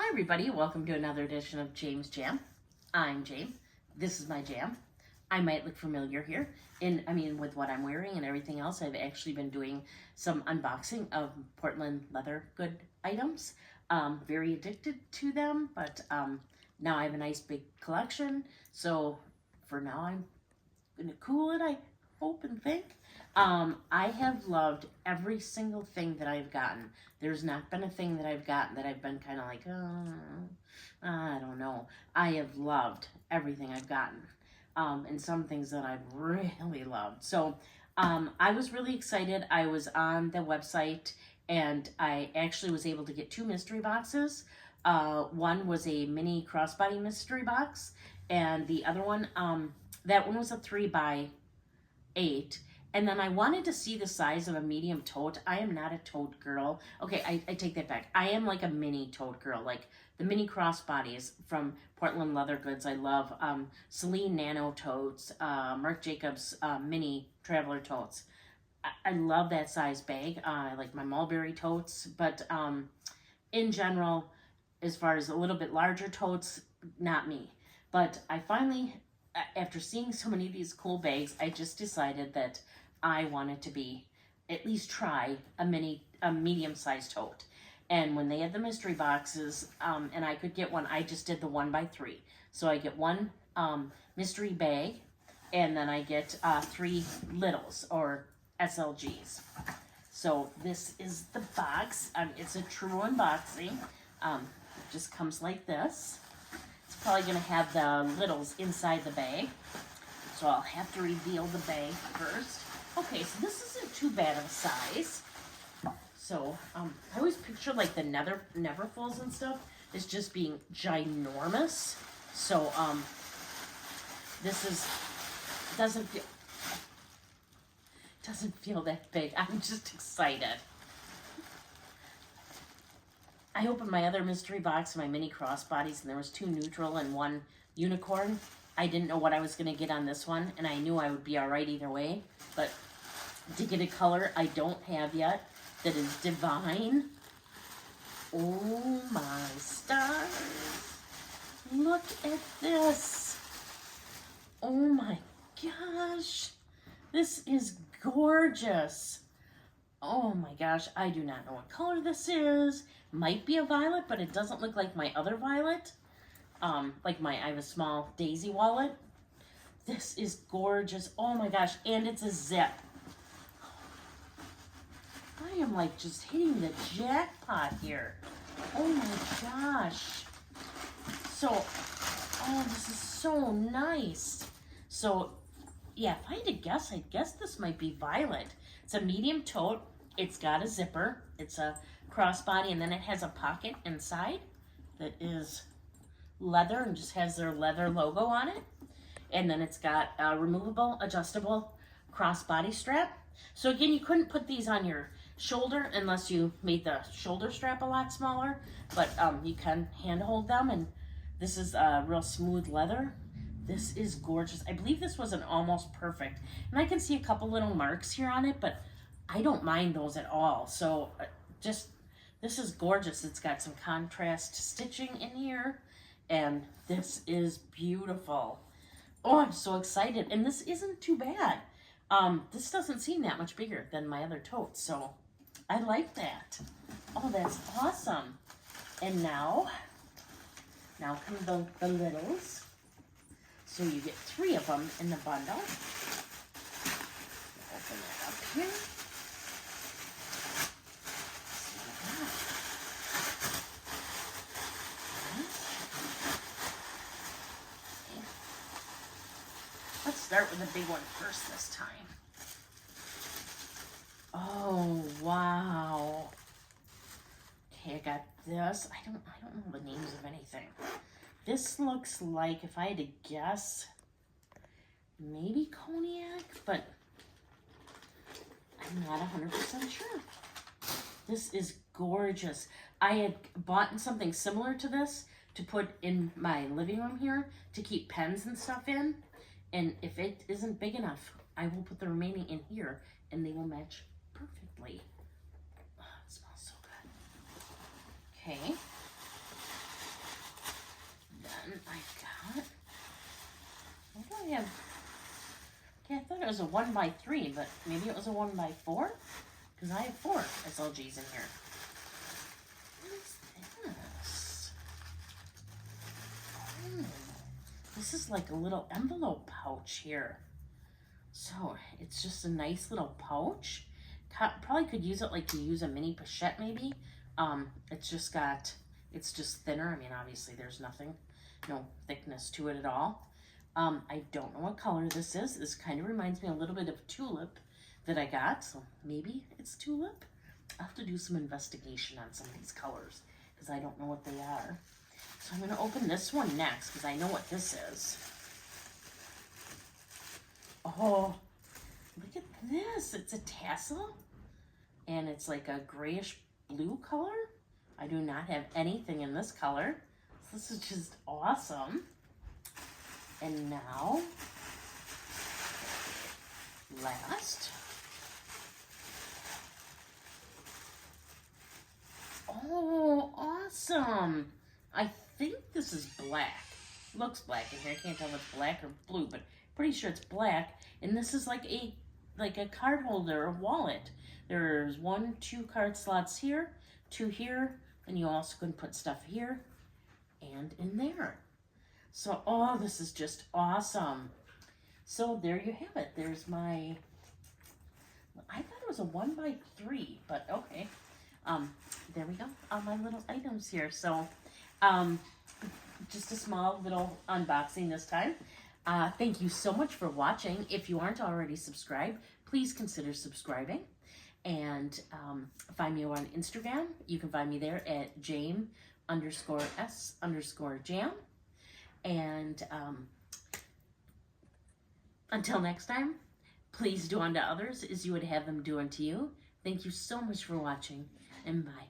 Hi everybody, welcome to another edition of James Jam. I'm James. This is my jam. I might look familiar here, with what I'm wearing and everything else. I've actually been doing some unboxing of Portland leather good items. Very addicted to them, but now I have a nice big collection. So for now I'm gonna cool it, I hope and think. I have loved every single thing that I've gotten. There's not been a thing that I've gotten that I've been kind of like, I don't know. I have loved everything I've gotten. And some things that I've really loved. So I was really excited. I was on the website and I actually was able to get 2 mystery boxes. One was a mini crossbody mystery box, and the other one, that one was a 3x8. And then I wanted to see the size of a medium tote. I am not a tote girl. Okay, I take that back. I am like a mini tote girl, like the mini crossbodies from Portland Leather Goods. I love Celine Nano totes, Marc Jacobs mini traveler totes. I love that size bag. I like my mulberry totes, but in general, as far as a little bit larger totes, not me. But I finally, after seeing so many of these cool bags, I just decided that I wanted to at least try a medium-sized tote. And when they had the mystery boxes, and I could get one, I just did the 1x3. So I get one mystery bag, and then I get 3 littles, or SLGs. So this is the box. It's a true unboxing. It just comes like this. It's probably going to have the littles inside the bag. So I'll have to reveal the bag first. Okay, so this isn't too bad of a size. So I always picture like the Neverfulls and stuff as just being ginormous. So this doesn't feel that big. I'm just excited. I opened my other mystery box, my mini crossbodies, and there was 2 neutral and 1 unicorn. I didn't know what I was going to get on this one, and I knew I would be all right either way. But to get a color I don't have yet that is divine. Oh my stars. Look at this. Oh my gosh. This is gorgeous. Oh my gosh, I do not know what color this is. Might be a violet, but it doesn't look like my other violet. I have a small daisy wallet. This is gorgeous. Oh my gosh, and it's a zip. I am like just hitting the jackpot here. Oh my gosh. So, oh, this is so nice. So, yeah, if I had to guess, I'd guess this might be violet. It's a medium tote. It's got a zipper. It's a crossbody, and then it has a pocket inside that is leather and just has their leather logo on it. And then it's got a removable, adjustable crossbody strap. So again, you couldn't put these on your shoulder unless you made the shoulder strap a lot smaller, but you can handhold them, and this is real smooth leather. This is gorgeous. I believe this was an almost perfect, and I can see a couple little marks here on it, but I don't mind those at all. So this is gorgeous. It's got some contrast stitching in here, and this is beautiful. Oh, I'm so excited, and this isn't too bad. This doesn't seem that much bigger than my other totes, so I like that. Oh, that's awesome. And now come the littles. So you get 3 of them in the bundle. Open that up here. Let's start with the big one first this time. Oh, wow. Okay, I got this. I don't know the names of anything. This looks like, if I had to guess, maybe cognac, but I'm not 100% sure. This is gorgeous. I had bought something similar to this to put in my living room here to keep pens and stuff in. And if it isn't big enough, I will put the remaining in here and they will match perfectly. Oh, it smells so good. Okay. it was a 1x3, but maybe it was a 1x4? Because I have 4 SLGs in here. What is this? Oh, this is like a little envelope pouch here. So it's just a nice little pouch. Probably could use it like you use a mini pochette maybe. It's just thinner. I mean, obviously there's no thickness to it at all. I don't know what color this is. This kind of reminds me a little bit of tulip that I got, so maybe it's tulip. I'll have to do some investigation on some of these colors because I don't know what they are. So I'm going to open this one next because I know what this is. Oh, look at this. It's a tassel and it's like a grayish blue color. I do not have anything in this color. This is just awesome. And now, last. Oh, awesome. I think this is black. Looks black in here. I can't tell if it's black or blue, but pretty sure it's black. And this is like a card holder, a wallet. There's 2 card slots here, 2 here, and you also can put stuff here and in there. So, oh, this is just awesome. So there you have it. There's my, I thought it was a 1x3, but okay. There we go, all my little items here. So, just a small little unboxing this time. Thank you so much for watching. If you aren't already subscribed, please consider subscribing. And find me on Instagram. You can find me there at Jame_S_Jam. And until next time, please do unto others as you would have them do unto you. Thank you so much for watching, and bye.